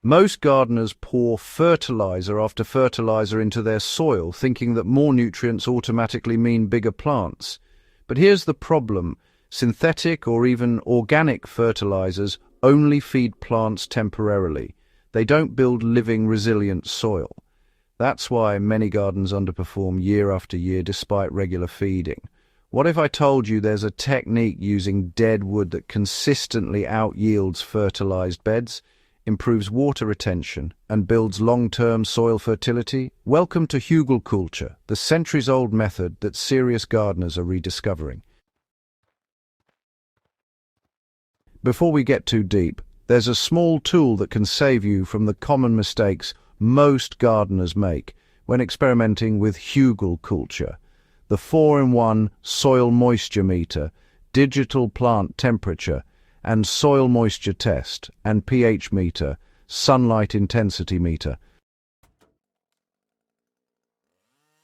Most gardeners pour fertilizer after fertilizer into their soil, thinking that more nutrients automatically mean bigger plants. But here's the problem. Synthetic or even organic fertilizers only feed plants temporarily. They don't build living, resilient soil. That's why many gardens underperform year after year despite regular feeding. What if I told you there's a technique using dead wood that consistently out-yields fertilized beds, improves water retention, and builds long-term soil fertility? Welcome to hugelkultur, the centuries-old method that serious gardeners are rediscovering. Before we get too deep, there's a small tool that can save you from the common mistakes most gardeners make when experimenting with hugelkultur: the 4-in-1 soil moisture meter, digital plant temperature and soil moisture test, and pH meter, sunlight intensity meter.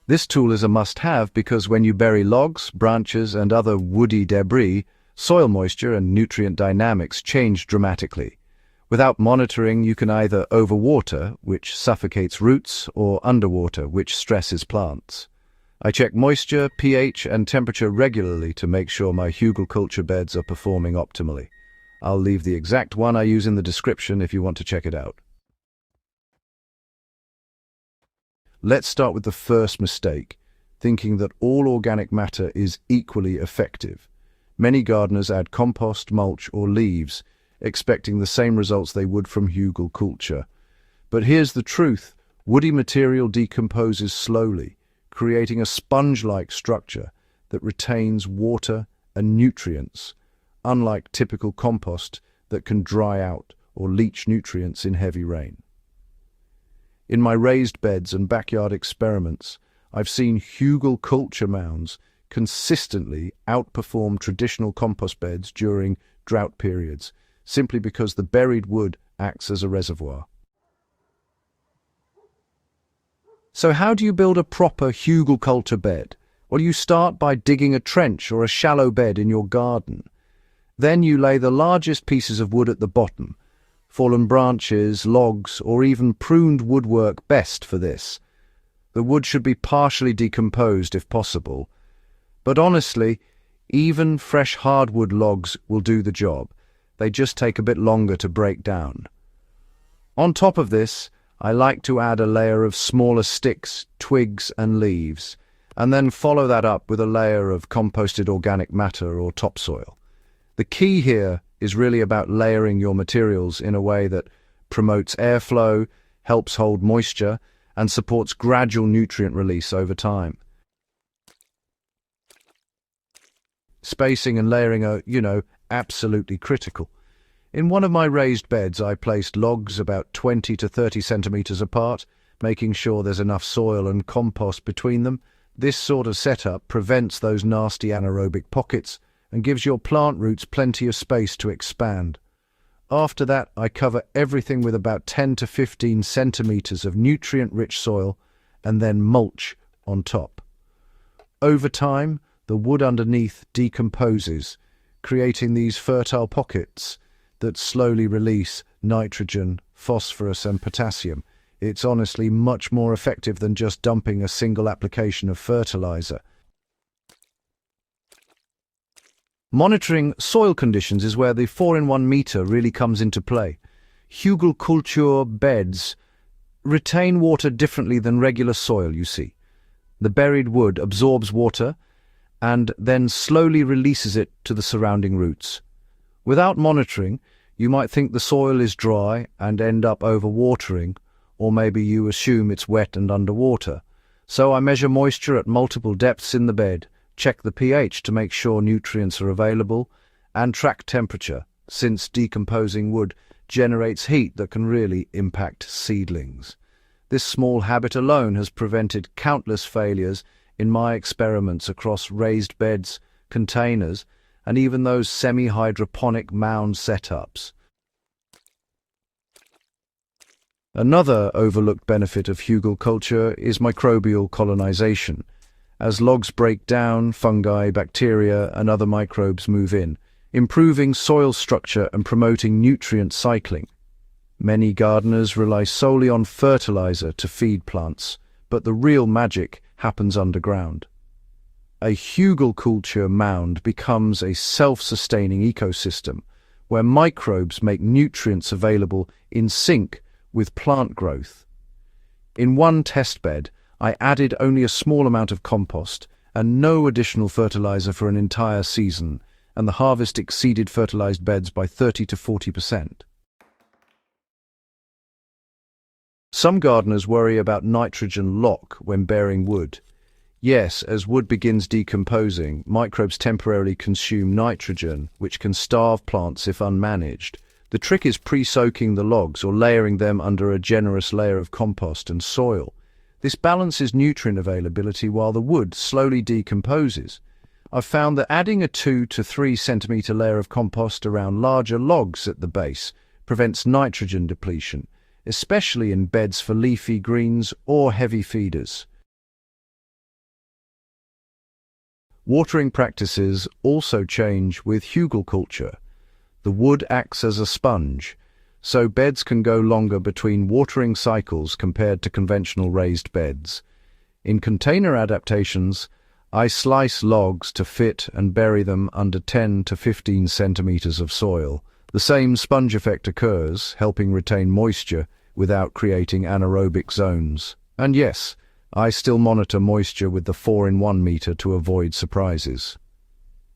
This tool is a must-have because when you bury logs, branches and other woody debris, soil moisture and nutrient dynamics change dramatically. Without monitoring, you can either overwater, which suffocates roots, or underwater, which stresses plants. I check moisture, pH, and temperature regularly to make sure my hugelkultur beds are performing optimally. I'll leave the exact one I use in the description if you want to check it out. Let's start with the first mistake, thinking that all organic matter is equally effective. Many gardeners add compost, mulch, or leaves, expecting the same results they would from hugelkultur. But here's the truth: woody material decomposes slowly, creating a sponge-like structure that retains water and nutrients, unlike typical compost that can dry out or leach nutrients in heavy rain. In my raised beds and backyard experiments, I've seen hugelkultur mounds consistently outperform traditional compost beds during drought periods, simply because the buried wood acts as a reservoir. So how do you build a proper hugelkultur bed? Well, you start by digging a trench or a shallow bed in your garden. Then you lay the largest pieces of wood at the bottom. Fallen branches, logs, or even pruned wood work best for this. The wood should be partially decomposed if possible. But honestly, even fresh hardwood logs will do the job. They just take a bit longer to break down. On top of this, I like to add a layer of smaller sticks, twigs and leaves, and then follow that up with a layer of composted organic matter or topsoil. The key here is really about layering your materials in a way that promotes airflow, helps hold moisture, and supports gradual nutrient release over time. Spacing and layering are, absolutely critical. In one of my raised beds, I placed logs about 20 to 30 centimeters apart, making sure there's enough soil and compost between them. This sort of setup prevents those nasty anaerobic pockets and gives your plant roots plenty of space to expand. After that, I cover everything with about 10 to 15 centimeters of nutrient-rich soil and then mulch on top. Over time, the wood underneath decomposes, creating these fertile pockets that slowly release nitrogen, phosphorus and potassium. It's honestly much more effective than just dumping a single application of fertilizer. Monitoring soil conditions is where the 4-in-1 meter really comes into play. Hugelkultur beds retain water differently than regular soil, you see. The buried wood absorbs water and then slowly releases it to the surrounding roots. Without monitoring, you might think the soil is dry and end up overwatering, or maybe you assume it's wet and underwater. So I measure moisture at multiple depths in the bed, check the pH to make sure nutrients are available, and track temperature, since decomposing wood generates heat that can really impact seedlings. This small habit alone has prevented countless failures in my experiments across raised beds, containers, and even those semi-hydroponic mound setups. Another overlooked benefit of hugelkultur is microbial colonization. As logs break down, fungi, bacteria, and other microbes move in, improving soil structure and promoting nutrient cycling. Many gardeners rely solely on fertilizer to feed plants, but the real magic happens underground. A hugelkultur mound becomes a self-sustaining ecosystem where microbes make nutrients available in sync with plant growth. In one test bed, I added only a small amount of compost and no additional fertilizer for an entire season, and the harvest exceeded fertilized beds by 30 to 40%. Some gardeners worry about nitrogen lock when bearing wood. Yes, as wood begins decomposing, microbes temporarily consume nitrogen, which can starve plants if unmanaged. The trick is pre-soaking the logs or layering them under a generous layer of compost and soil. This balances nutrient availability while the wood slowly decomposes. I've found that adding a 2 to 3 centimeter layer of compost around larger logs at the base prevents nitrogen depletion, especially in beds for leafy greens or heavy feeders. Watering practices also change with hugelkultur. The wood acts as a sponge, so beds can go longer between watering cycles compared to conventional raised beds. In container adaptations, I slice logs to fit and bury them under 10 to 15 centimeters of soil. The same sponge effect occurs, helping retain moisture without creating anaerobic zones. And yes, I still monitor moisture with the 4-in-1 meter to avoid surprises.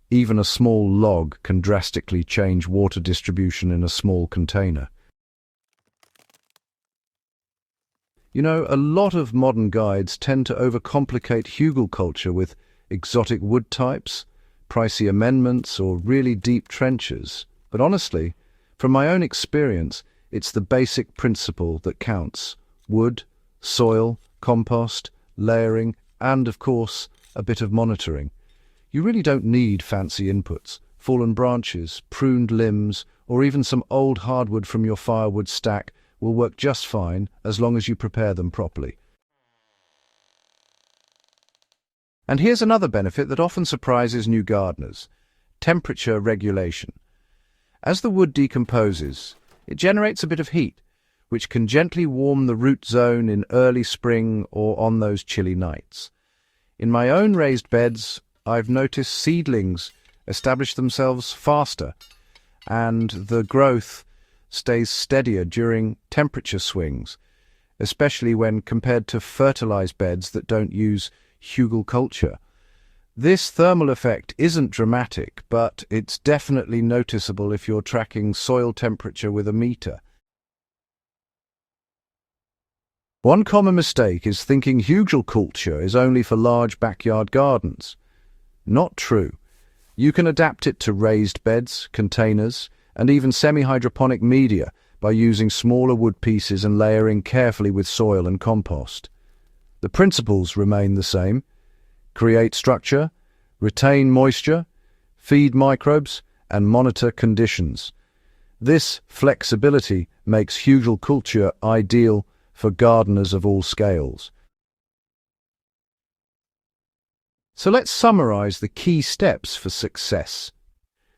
Even a small log can drastically change water distribution in a small container. You know, a lot of modern guides tend to overcomplicate hugelkultur with exotic wood types, pricey amendments, or really deep trenches. But honestly, from my own experience, it's the basic principle that counts: wood, soil, compost, layering, and, of course, a bit of monitoring. You really don't need fancy inputs. Fallen branches, pruned limbs, or even some old hardwood from your firewood stack will work just fine as long as you prepare them properly. And here's another benefit that often surprises new gardeners: temperature regulation. As the wood decomposes, it generates a bit of heat, which can gently warm the root zone in early spring or on those chilly nights. In my own raised beds, I've noticed seedlings establish themselves faster, and the growth stays steadier during temperature swings, especially when compared to fertilized beds that don't use hugelkultur. This thermal effect isn't dramatic, but it's definitely noticeable if you're tracking soil temperature with a meter. One common mistake is thinking hugelkultur is only for large backyard gardens. Not true. You can adapt it to raised beds, containers, and even semi-hydroponic media by using smaller wood pieces and layering carefully with soil and compost. The principles remain the same: create structure, retain moisture, feed microbes, and monitor conditions. This flexibility makes hugelkultur ideal for gardeners of all scales. So let's summarize the key steps for success.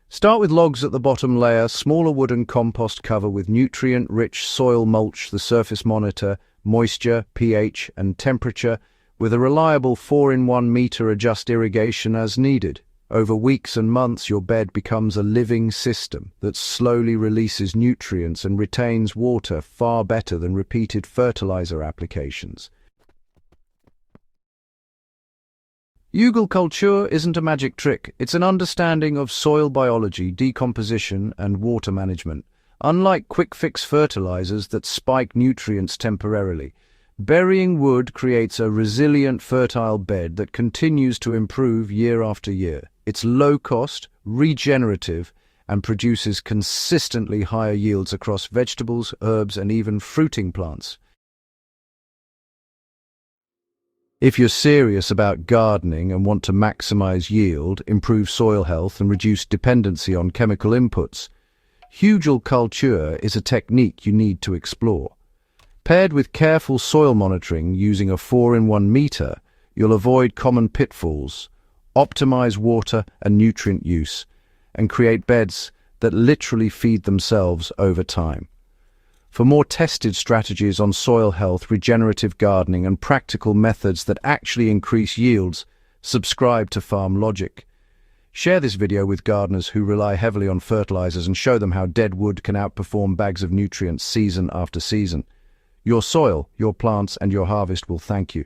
Start with logs at the bottom layer, smaller wooden compost cover with nutrient-rich soil mulch, the surface monitor, moisture, pH, and temperature. With a reliable 4-in-1 meter, adjust irrigation as needed. Over weeks and months, your bed becomes a living system that slowly releases nutrients and retains water far better than repeated fertilizer applications. Hugelkultur isn't a magic trick. It's an understanding of soil biology, decomposition, and water management. Unlike quick-fix fertilizers that spike nutrients temporarily, burying wood creates a resilient, fertile bed that continues to improve year after year. It's low-cost, regenerative, and produces consistently higher yields across vegetables, herbs, and even fruiting plants. If you're serious about gardening and want to maximize yield, improve soil health, and reduce dependency on chemical inputs, hugelkultur is a technique you need to explore. Paired with careful soil monitoring using a 4-in-1 meter, you'll avoid common pitfalls, optimize water and nutrient use, and create beds that literally feed themselves over time. For more tested strategies on soil health, regenerative gardening, and practical methods that actually increase yields, subscribe to Farm Logic. Share this video with gardeners who rely heavily on fertilizers and show them how dead wood can outperform bags of nutrients season after season. Your soil, your plants, and your harvest will thank you.